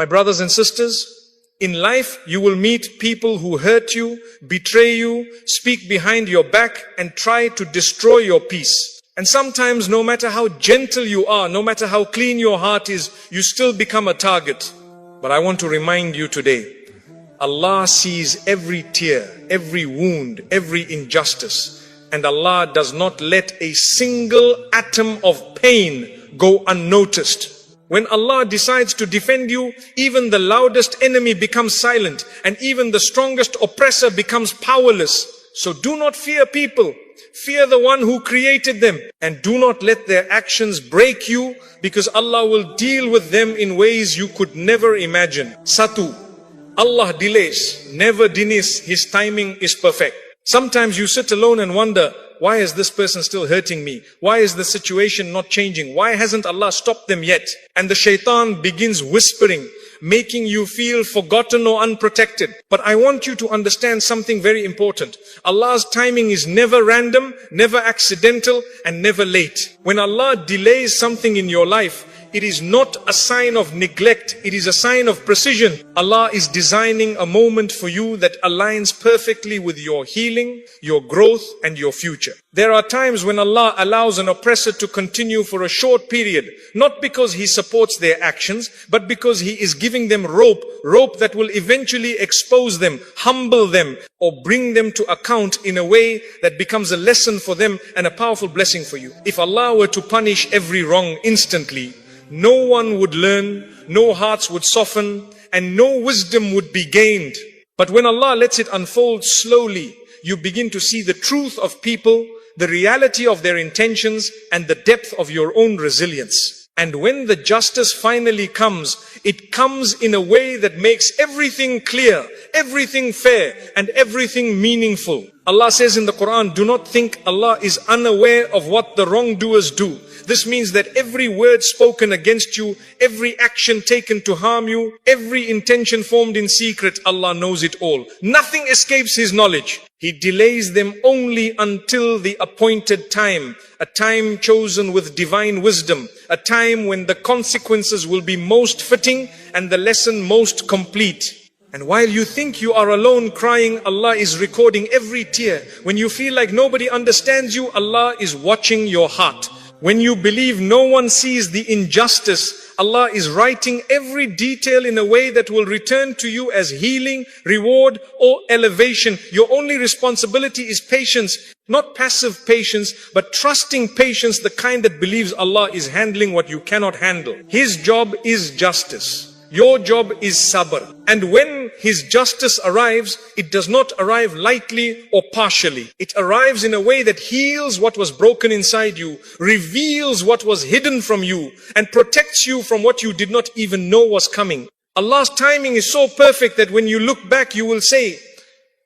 My brothers and sisters, in life, you will meet people who hurt you, betray you, speak behind your back, and try to destroy your peace. And sometimes, no matter how gentle you are, no matter how clean your heart is, you still become a target. But I want to remind you today, Allah sees every tear, every wound, every injustice. And Allah does not let a single atom of pain go unnoticed. When Allah decides to defend you, even the loudest enemy becomes silent, and even the strongest oppressor becomes powerless. So do not fear people. Fear the one who created them, and do not let their actions break you, because Allah will deal with them in ways you could never imagine. Satu, Allah delays, never denies. His timing is perfect. Sometimes you sit alone and wonder, why is this person still hurting me? Why is the situation not changing? Why hasn't Allah stopped them yet? And the shaitan begins whispering, making you feel forgotten or unprotected. But I want you to understand something very important. Allah's timing is never random, never accidental, and never late. When Allah delays something in your life, it is not a sign of neglect, it is a sign of precision. Allah is designing a moment for you that aligns perfectly with your healing, your growth, and your future. There are times when Allah allows an oppressor to continue for a short period, not because He supports their actions, but because He is giving them rope that will eventually expose them, humble them, or bring them to account in a way that becomes a lesson for them and a powerful blessing for you. If Allah were to punish every wrong instantly, no one would learn, no hearts would soften, and no wisdom would be gained. But when Allah lets it unfold slowly, you begin to see the truth of people, the reality of their intentions, and the depth of your own resilience. And when the justice finally comes, it comes in a way that makes everything clear, everything fair, and everything meaningful. Allah says in the Quran, do not think Allah is unaware of what the wrongdoers do. This means that every word spoken against you, every action taken to harm you, every intention formed in secret, Allah knows it all. Nothing escapes His knowledge. He delays them only until the appointed time, a time chosen with divine wisdom, a time when the consequences will be most fitting and the lesson most complete. And while you think you are alone crying, Allah is recording every tear. When you feel like nobody understands you, Allah is watching your heart. When you believe no one sees the injustice, Allah is writing every detail in a way that will return to you as healing, reward, or elevation. Your only responsibility is patience, not passive patience, but trusting patience, the kind that believes Allah is handling what you cannot handle. His job is justice. Your job is sabr. And when His justice arrives, it does not arrive lightly or partially. It arrives in a way that heals what was broken inside you, reveals what was hidden from you, and protects you from what you did not even know was coming. Allah's timing is so perfect that when you look back, you will say,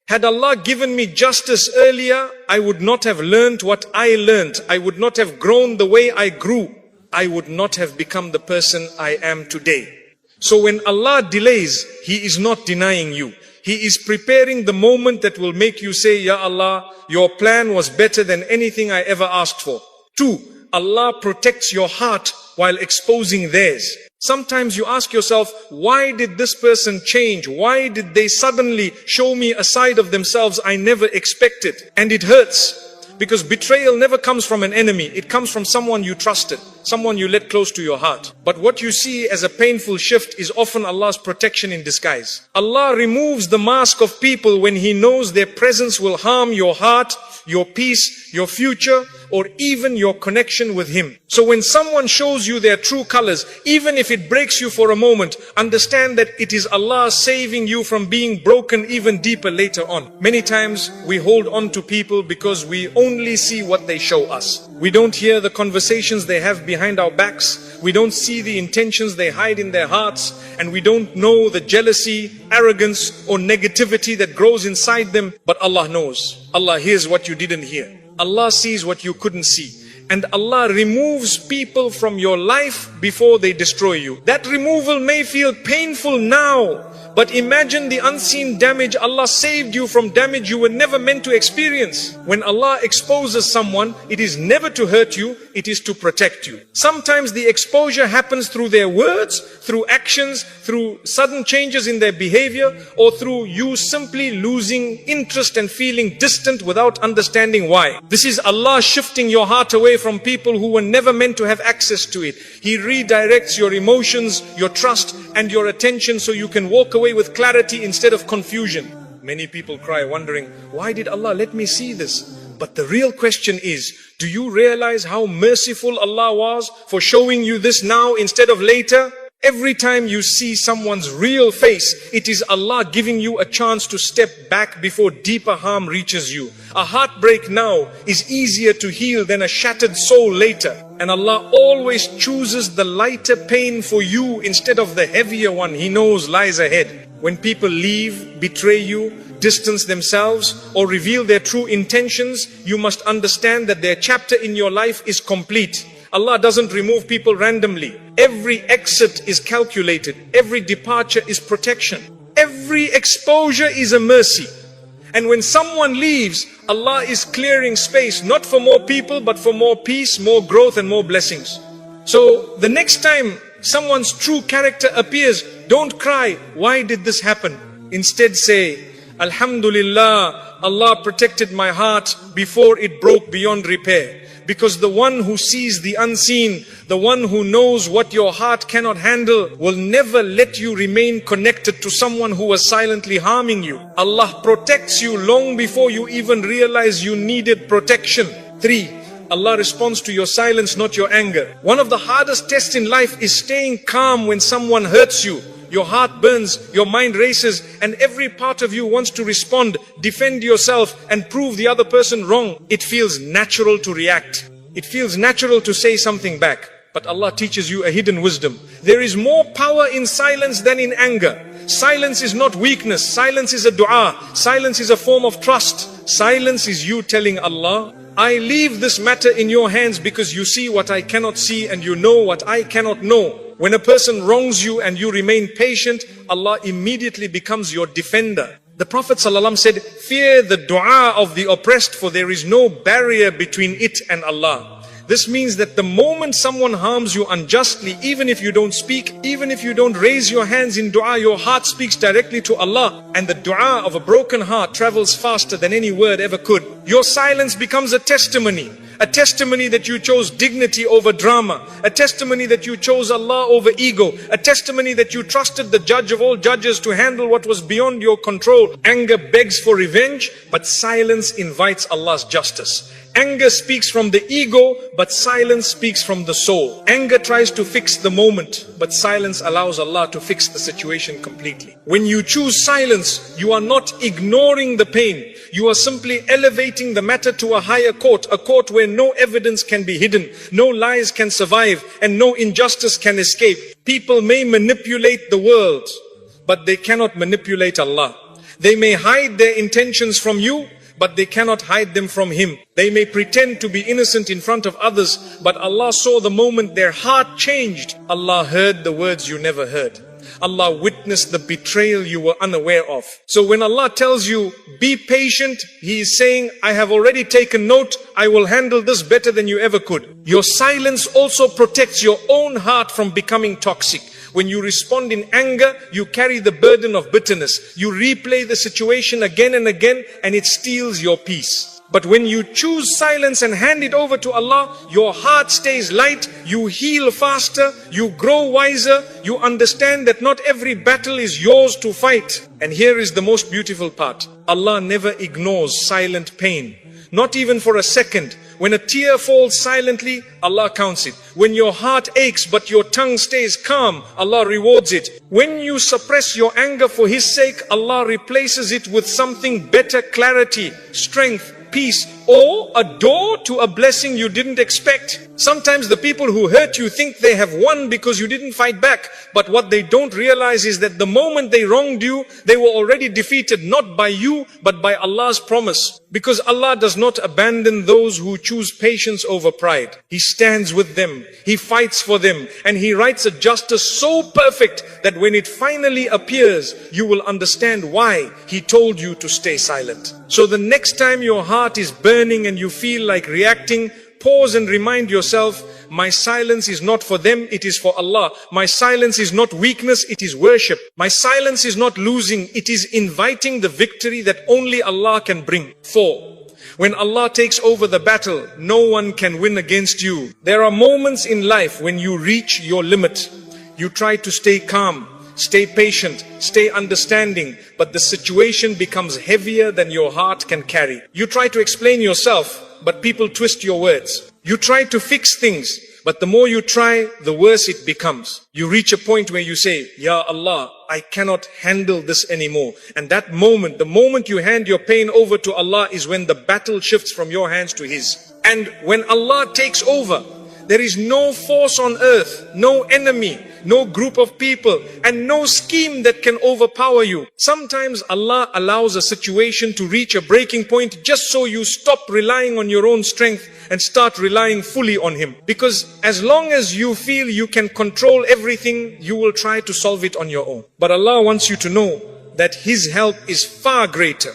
had Allah given me justice earlier, I would not have learned what I learned. I would not have grown the way I grew. I would not have become the person I am today. So when Allah delays, He is not denying you. He is preparing the moment that will make you say, Ya Allah, your plan was better than anything I ever asked for. 2, Allah protects your heart while exposing theirs. Sometimes you ask yourself, why did this person change? Why did they suddenly show me a side of themselves I never expected? And it hurts. Because betrayal never comes from an enemy. It comes from someone you trusted, someone you let close to your heart. But what you see as a painful shift is often Allah's protection in disguise. Allah removes the mask of people when He knows their presence will harm your heart, your peace, your future, or even your connection with Him. So when someone shows you their true colors, even if it breaks you for a moment, understand that it is Allah saving you from being broken even deeper later on. Many times we hold on to people because we only see what they show us. We don't hear the conversations they have behind our backs. We don't see the intentions they hide in their hearts. And we don't know the jealousy, arrogance, or negativity that grows inside them. But Allah knows. Allah hears what you didn't hear. Allah sees what you couldn't see. And Allah removes people from your life before they destroy you. That removal may feel painful now, But imagine the unseen damage. Allah saved you from damage you were never meant to experience. When Allah exposes someone, it is never to hurt you, it is to protect you. Sometimes the exposure happens through their words, through actions, through sudden changes in their behavior, or through you simply losing interest and feeling distant without understanding why. This is Allah shifting your heart away from people who were never meant to have access to it. He redirects your emotions, your trust, and your attention so you can walk away with clarity instead of confusion. Many people cry wondering, why did Allah let me see this? But the real question is, do you realize how merciful Allah was for showing you this now instead of later? Every time you see someone's real face, it is Allah giving you a chance to step back before deeper harm reaches you. A heartbreak now is easier to heal than a shattered soul later. And Allah always chooses the lighter pain for you instead of the heavier one He knows lies ahead. When people leave, betray you, distance themselves, or reveal their true intentions, you must understand that their chapter in your life is complete. Allah doesn't remove people randomly. Every exit is calculated. Every departure is protection. Every exposure is a mercy. And when someone leaves, Allah is clearing space, not for more people, but for more peace, more growth, and more blessings. So the next time someone's true character appears, don't cry, why did this happen? Instead say, Alhamdulillah, Allah protected my heart before it broke beyond repair. Because the one who sees the unseen, the one who knows what your heart cannot handle, will never let you remain connected to someone who was silently harming you. Allah protects you long before you even realize you needed protection. 3. Allah responds to your silence, not your anger. One of the hardest tests in life is staying calm when someone hurts you. Your heart burns, your mind races, and every part of you wants to respond, defend yourself, and prove the other person wrong. It feels natural to react. It feels natural to say something back. But Allah teaches you a hidden wisdom. There is more power in silence than in anger. Silence is not weakness. Silence is a dua. Silence is a form of trust. Silence is you telling Allah, I leave this matter in your hands because you see what I cannot see and you know what I cannot know. When a person wrongs you and you remain patient, Allah immediately becomes your defender. The Prophet ﷺ said, fear the dua of the oppressed, for there is no barrier between it and Allah. This means that the moment someone harms you unjustly, even if you don't speak, even if you don't raise your hands in dua, your heart speaks directly to Allah. And the dua of a broken heart travels faster than any word ever could. Your silence becomes a testimony. A testimony that you chose dignity over drama. A testimony that you chose Allah over ego. A testimony that you trusted the judge of all judges to handle what was beyond your control. Anger begs for revenge, but silence invites Allah's justice. Anger speaks from the ego, but silence speaks from the soul. Anger tries to fix the moment, but silence allows Allah to fix the situation completely. When you choose silence, you are not ignoring the pain. You are simply elevating the matter to a higher court, a court where no evidence can be hidden, no lies can survive, and no injustice can escape. People may manipulate the world, but they cannot manipulate Allah. They may hide their intentions from you, but they cannot hide them from Him. They may pretend to be innocent in front of others, but Allah saw the moment their heart changed. Allah heard the words you never heard. Allah witnessed the betrayal you were unaware of. So when Allah tells you, be patient, He is saying, I have already taken note, I will handle this better than you ever could. Your silence also protects your own heart from becoming toxic. When you respond in anger, you carry the burden of bitterness. You replay the situation again and again, and it steals your peace. But when you choose silence and hand it over to Allah, your heart stays light, you heal faster, you grow wiser, you understand that not every battle is yours to fight. And here is the most beautiful part. Allah never ignores silent pain. Not even for a second. When a tear falls silently, Allah counts it. When your heart aches but your tongue stays calm, Allah rewards it. When you suppress your anger for His sake, Allah replaces it with something better: clarity, strength, peace, or a door to a blessing you didn't expect. Sometimes the people who hurt you think they have won because you didn't fight back. But what they don't realize is that the moment they wronged you, they were already defeated, not by you, but by Allah's promise. Because Allah does not abandon those who choose patience over pride. He stands with them, He fights for them, and He writes a justice so perfect that when it finally appears, you will understand why He told you to stay silent. So the next time your heart is burning and you feel like reacting, pause and remind yourself, my silence is not for them, it is for Allah. My silence is not weakness, it is worship. My silence is not losing, it is inviting the victory that only Allah can bring. 4. When Allah takes over the battle, no one can win against you. There are moments in life when you reach your limit. You try to stay calm, stay patient, stay understanding, but the situation becomes heavier than your heart can carry. You try to explain yourself, but people twist your words. You try to fix things, but the more you try, the worse it becomes. You reach a point where you say, Ya Allah, I cannot handle this anymore. And that moment, the moment you hand your pain over to Allah, is when the battle shifts from your hands to His. And when Allah takes over, there is no force on earth, no enemy, no group of people, and no scheme that can overpower you. Sometimes Allah allows a situation to reach a breaking point just so you stop relying on your own strength and start relying fully on Him. Because as long as you feel you can control everything, you will try to solve it on your own. But Allah wants you to know that His help is far greater,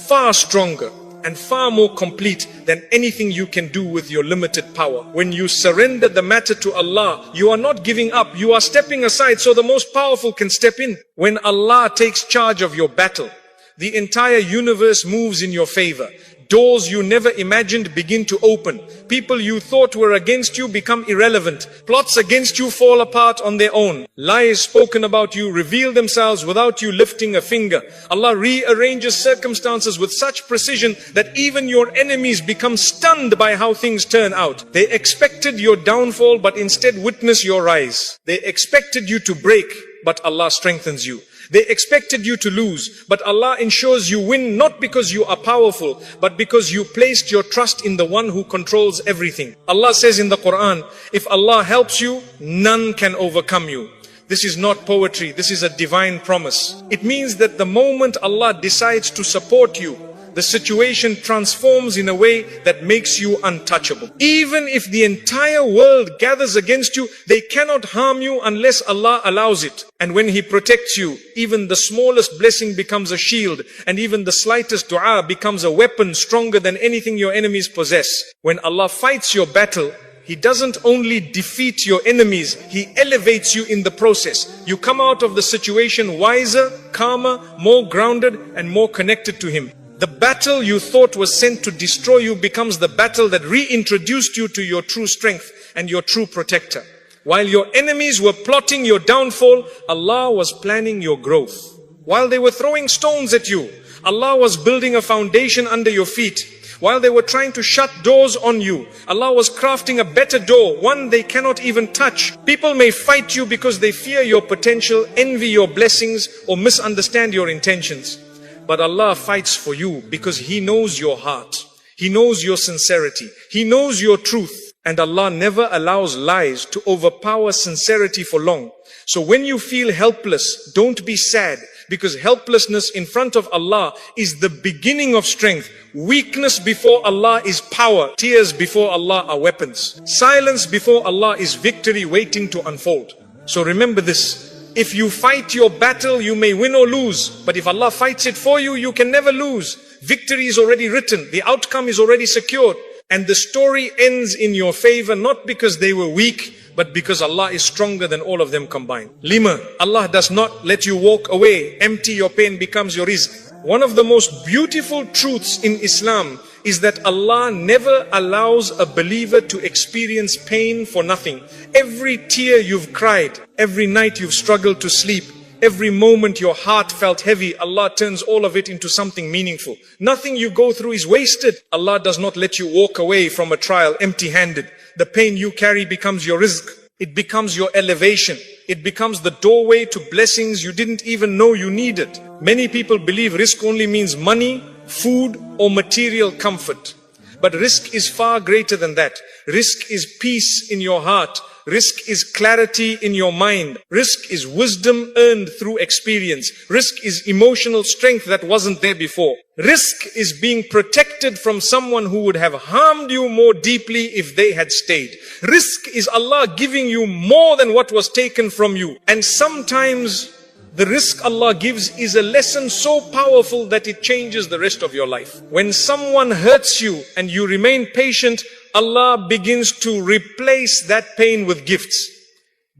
far stronger, and far more complete than anything you can do with your limited power. When you surrender the matter to Allah, you are not giving up, you are stepping aside so the most powerful can step in. When Allah takes charge of your battle, the entire universe moves in your favor. Doors you never imagined begin to open. People you thought were against you become irrelevant. Plots against you fall apart on their own. Lies spoken about you reveal themselves without you lifting a finger. Allah rearranges circumstances with such precision that even your enemies become stunned by how things turn out. They expected your downfall, but instead witness your rise. They expected you to break, but Allah strengthens you. They expected you to lose, but Allah ensures you win, not because you are powerful, but because you placed your trust in the one who controls everything. Allah says in the Quran, if Allah helps you, none can overcome you. This is not poetry, this is a divine promise. It means that the moment Allah decides to support you, the situation transforms in a way that makes you untouchable. Even if the entire world gathers against you, they cannot harm you unless Allah allows it. And when He protects you, even the smallest blessing becomes a shield, and even the slightest dua becomes a weapon stronger than anything your enemies possess. When Allah fights your battle, He doesn't only defeat your enemies, He elevates you in the process. You come out of the situation wiser, calmer, more grounded, and more connected to Him. The battle you thought was sent to destroy you becomes the battle that reintroduced you to your true strength and your true protector. While your enemies were plotting your downfall, Allah was planning your growth. While they were throwing stones at you, Allah was building a foundation under your feet. While they were trying to shut doors on you, Allah was crafting a better door, one they cannot even touch. People may fight you because they fear your potential, envy your blessings, or misunderstand your intentions. But Allah fights for you because He knows your heart. He knows your sincerity. He knows your truth. And Allah never allows lies to overpower sincerity for long. So when you feel helpless, don't be sad, because helplessness in front of Allah is the beginning of strength. Weakness before Allah is power. Tears before Allah are weapons. Silence before Allah is victory waiting to unfold. So remember this. If you fight your battle, you may win or lose. But if Allah fights it for you, you can never lose. Victory is already written. The outcome is already secured. And the story ends in your favor, not because they were weak, but because Allah is stronger than all of them combined. Lima, Allah does not let you walk away empty. Your pain becomes your rizq. One of the most beautiful truths in Islam is that Allah never allows a believer to experience pain for nothing. Every tear you've cried, every night you've struggled to sleep, every moment your heart felt heavy, Allah turns all of it into something meaningful. Nothing you go through is wasted. Allah does not let you walk away from a trial empty-handed. The pain you carry becomes your rizq. It becomes your elevation. It becomes the doorway to blessings you didn't even know you needed. Many people believe rizq only means money, food, or material comfort. But rizq is far greater than that. Rizq is peace in your heart. Rizq is clarity in your mind. Rizq is wisdom earned through experience. Rizq is emotional strength that wasn't there before. Rizq is being protected from someone who would have harmed you more deeply if they had stayed. Rizq is Allah giving you more than what was taken from you. And sometimes the rizq Allah gives is a lesson so powerful that it changes the rest of your life. When someone hurts you and you remain patient, Allah begins to replace that pain with gifts.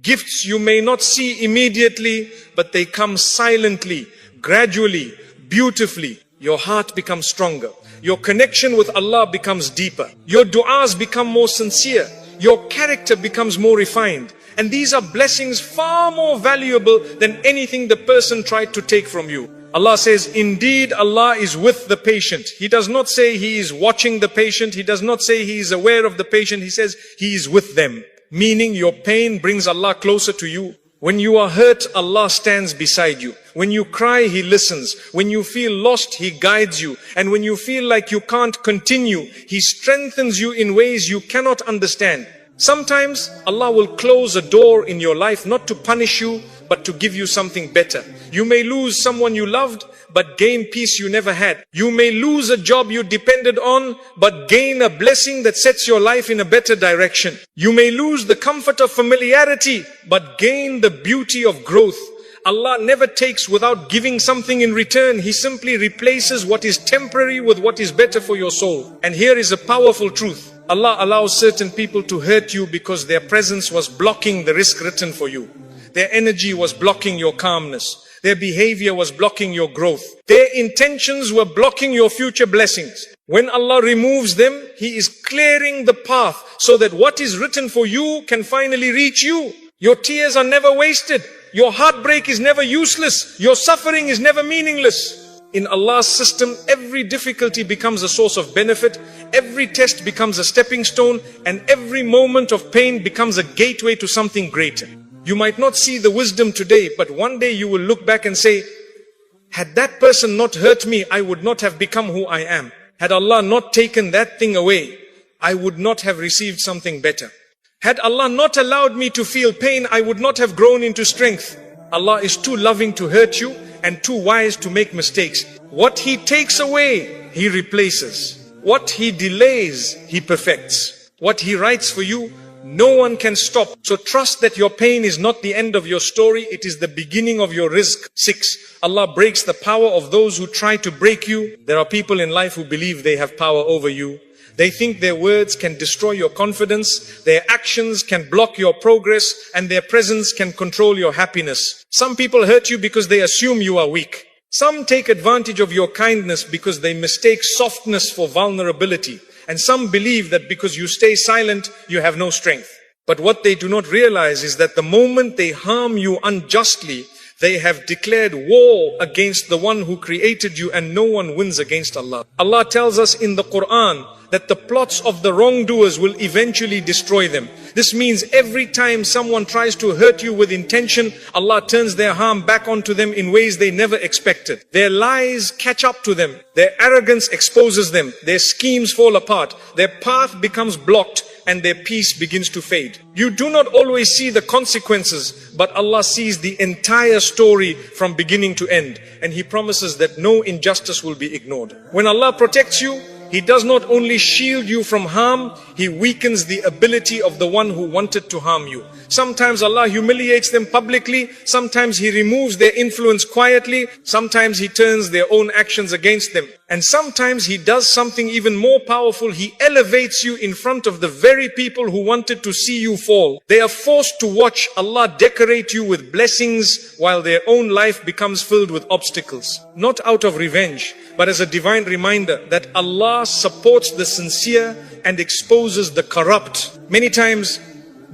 Gifts you may not see immediately, but they come silently, gradually, beautifully. Your heart becomes stronger. Your connection with Allah becomes deeper. Your du'as become more sincere. Your character becomes more refined. And these are blessings far more valuable than anything the person tried to take from you. Allah says, indeed Allah is with the patient. He does not say He is watching the patient. He does not say He is aware of the patient. He says He is with them. Meaning your pain brings Allah closer to you. When you are hurt, Allah stands beside you. When you cry, He listens. When you feel lost, He guides you. And when you feel like you can't continue, He strengthens you in ways you cannot understand. Sometimes Allah will close a door in your life not to punish you, but to give you something better. You may lose someone you loved, but gain peace you never had. You may lose a job you depended on, but gain a blessing that sets your life in a better direction. You may lose the comfort of familiarity, but gain the beauty of growth. Allah never takes without giving something in return. He simply replaces what is temporary with what is better for your soul. And here is a powerful truth. Allah allows certain people to hurt you because their presence was blocking the rizq written for you. Their energy was blocking your calmness. Their behavior was blocking your growth. Their intentions were blocking your future blessings. When Allah removes them, He is clearing the path so that what is written for you can finally reach you. Your tears are never wasted. Your heartbreak is never useless. Your suffering is never meaningless. In Allah's system, every difficulty becomes a source of benefit, every test becomes a stepping stone, and every moment of pain becomes a gateway to something greater. You might not see the wisdom today, but one day you will look back and say, had that person not hurt me, I would not have become who I am. Had Allah not taken that thing away, I would not have received something better. Had Allah not allowed me to feel pain, I would not have grown into strength. Allah is too loving to hurt you and too wise to make mistakes. What He takes away, He replaces. What He delays, He perfects. What He writes for you, no one can stop. So trust that your pain is not the end of your story. It is the beginning of your rizq. 6. Allah breaks the power of those who try to break you. There are people in life who believe they have power over you. They think their words can destroy your confidence, their actions can block your progress, and their presence can control your happiness. Some people hurt you because they assume you are weak. Some take advantage of your kindness because they mistake softness for vulnerability. And some believe that because you stay silent, you have no strength. But what they do not realize is that the moment they harm you unjustly, they have declared war against the one who created you, and no one wins against Allah. Allah tells us in the Quran that the plots of the wrongdoers will eventually destroy them. This means every time someone tries to hurt you with intention, Allah turns their harm back onto them in ways they never expected. Their lies catch up to them. Their arrogance exposes them. Their schemes fall apart. Their path becomes blocked, and their peace begins to fade. You do not always see the consequences, but Allah sees the entire story from beginning to end, and He promises that no injustice will be ignored. When Allah protects you, He does not only shield you from harm, He weakens the ability of the one who wanted to harm you. Sometimes Allah humiliates them publicly, sometimes He removes their influence quietly, sometimes He turns their own actions against them. And sometimes He does something even more powerful. He elevates you in front of the very people who wanted to see you fall. They are forced to watch Allah decorate you with blessings while their own life becomes filled with obstacles. Not out of revenge, but as a divine reminder that Allah supports the sincere and exposes the corrupt. Many times,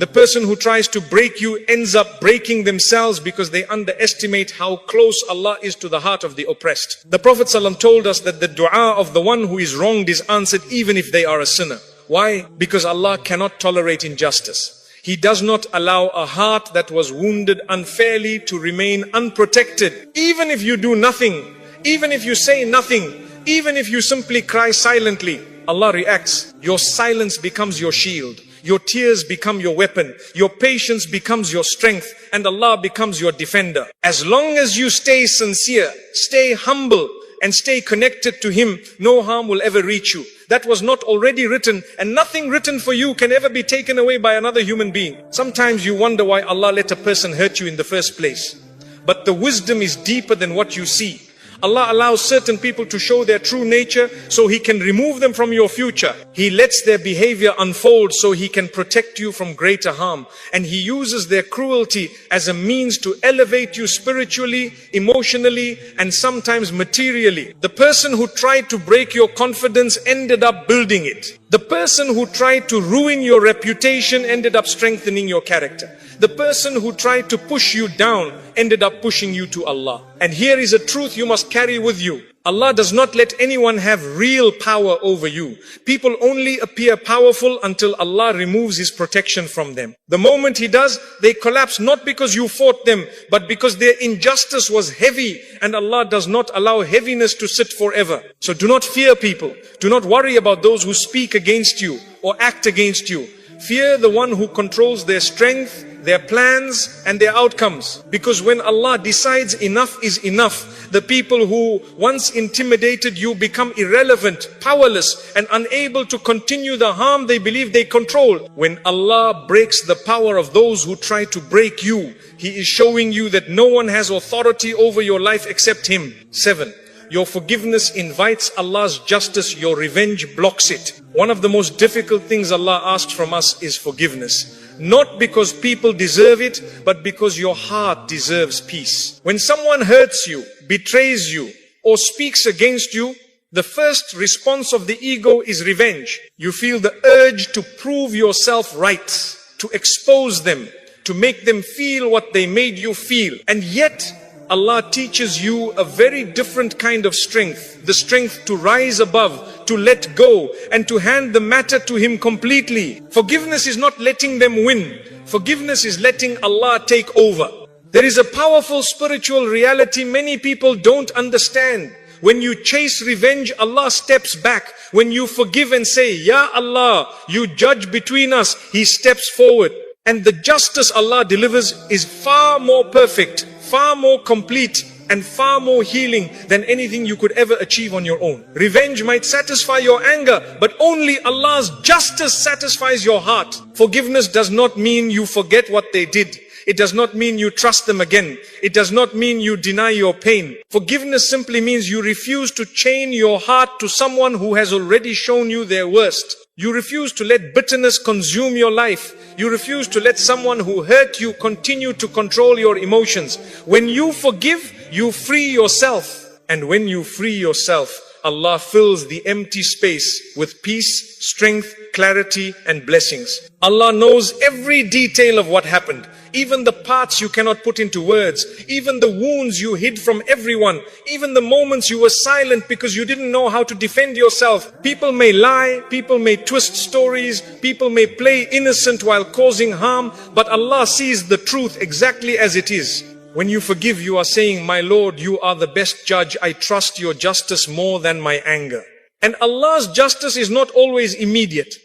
the person who tries to break you ends up breaking themselves because they underestimate how close Allah is to the heart of the oppressed. The Prophet ﷺ told us that the dua of the one who is wronged is answered even if they are a sinner. Why? Because Allah cannot tolerate injustice. He does not allow a heart that was wounded unfairly to remain unprotected. Even if you do nothing, even if you say nothing, even if you simply cry silently, Allah reacts. Your silence becomes your shield. Your tears become your weapon. Your patience becomes your strength. And Allah becomes your defender. As long as you stay sincere, stay humble, and stay connected to Him, no harm will ever reach you. That was not already written, and nothing written for you can ever be taken away by another human being. Sometimes you wonder why Allah let a person hurt you in the first place. But the wisdom is deeper than what you see. Allah allows certain people to show their true nature so He can remove them from your future. He lets their behavior unfold so He can protect you from greater harm. And He uses their cruelty as a means to elevate you spiritually, emotionally, and sometimes materially. The person who tried to break your confidence ended up building it. The person who tried to ruin your reputation ended up strengthening your character. The person who tried to push you down ended up pushing you to Allah. And here is a truth you must carry with you. Allah does not let anyone have real power over you. People only appear powerful until Allah removes His protection from them. The moment He does, they collapse not because you fought them, but because their injustice was heavy, and Allah does not allow heaviness to sit forever. So do not fear people. Do not worry about those who speak against you or act against you. Fear the one who controls their strength, their plans and their outcomes. Because when Allah decides enough is enough, the people who once intimidated you become irrelevant, powerless, and unable to continue the harm they believe they control. When Allah breaks the power of those who try to break you, He is showing you that no one has authority over your life except Him. 7. Your forgiveness invites Allah's justice, your revenge blocks it. One of the most difficult things Allah asks from us is forgiveness. Not because people deserve it, but because your heart deserves peace. When someone hurts you, betrays you, or speaks against you, the first response of the ego is revenge. You feel the urge to prove yourself right, to expose them, to make them feel what they made you feel. And yet, Allah teaches you a very different kind of strength. The strength to rise above, to let go, and to hand the matter to Him completely. Forgiveness is not letting them win. Forgiveness is letting Allah take over. There is a powerful spiritual reality many people don't understand. When you chase revenge, Allah steps back. When you forgive and say, Ya Allah, you judge between us, He steps forward. And the justice Allah delivers is far more perfect, far more complete, and far more healing than anything you could ever achieve on your own. Revenge might satisfy your anger, but only Allah's justice satisfies your heart. Forgiveness does not mean you forget what they did. It does not mean you trust them again. It does not mean you deny your pain. Forgiveness simply means you refuse to chain your heart to someone who has already shown you their worst. You refuse to let bitterness consume your life. You refuse to let someone who hurt you continue to control your emotions. When you forgive, you free yourself. And when you free yourself, Allah fills the empty space with peace, strength, clarity, and blessings. Allah knows every detail of what happened. Even the parts you cannot put into words, even the wounds you hid from everyone, even the moments you were silent because you didn't know how to defend yourself. People may lie, people may twist stories, people may play innocent while causing harm, but Allah sees the truth exactly as it is. When you forgive, you are saying, My Lord, you are the best judge. I trust your justice more than my anger. And Allah's justice is not always immediate,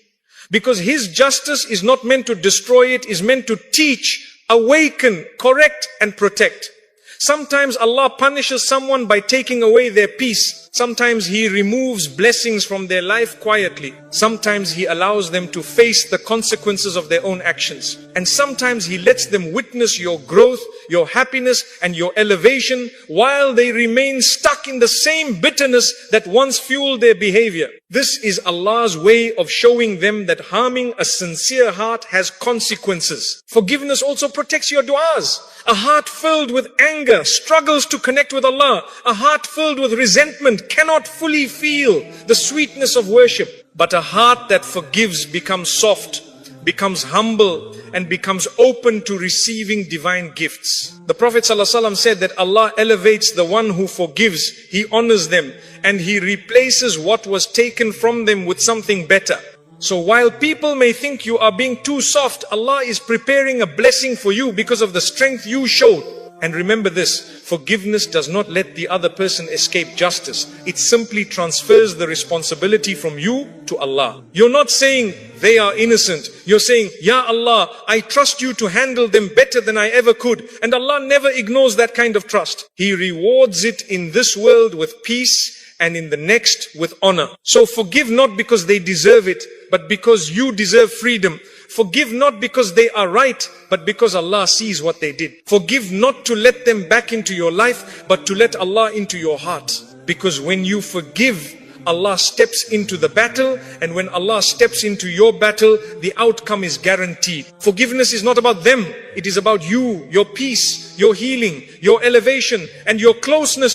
because His justice is not meant to destroy, it is meant to teach, awaken, correct, and protect. Sometimes Allah punishes someone by taking away their peace. Sometimes He removes blessings from their life quietly. Sometimes He allows them to face the consequences of their own actions. And sometimes He lets them witness your growth, your happiness, and your elevation while they remain stuck in the same bitterness that once fueled their behavior. This is Allah's way of showing them that harming a sincere heart has consequences. Forgiveness also protects your du'as. A heart filled with anger struggles to connect with Allah. A heart filled with resentment cannot fully feel the sweetness of worship. But a heart that forgives becomes soft, becomes humble, and becomes open to receiving divine gifts. The Prophet ﷺ said that Allah elevates the one who forgives, He honors them, and He replaces what was taken from them with something better. So while people may think you are being too soft, Allah is preparing a blessing for you because of the strength you showed. And remember this, forgiveness does not let the other person escape justice. It simply transfers the responsibility from you to Allah. You're not saying they are innocent. You're saying, Ya Allah, I trust you to handle them better than I ever could. And Allah never ignores that kind of trust. He rewards it in this world with peace and in the next with honor. So forgive not because they deserve it, but because you deserve freedom. Forgive not because they are right, but because Allah sees what they did. Forgive not to let them back into your life, but to let Allah into your heart. Because when you forgive, Allah steps into the battle, and when Allah steps into your battle, the outcome is guaranteed. Forgiveness is not about them. It is about you, your peace, your healing, your elevation, and your closeness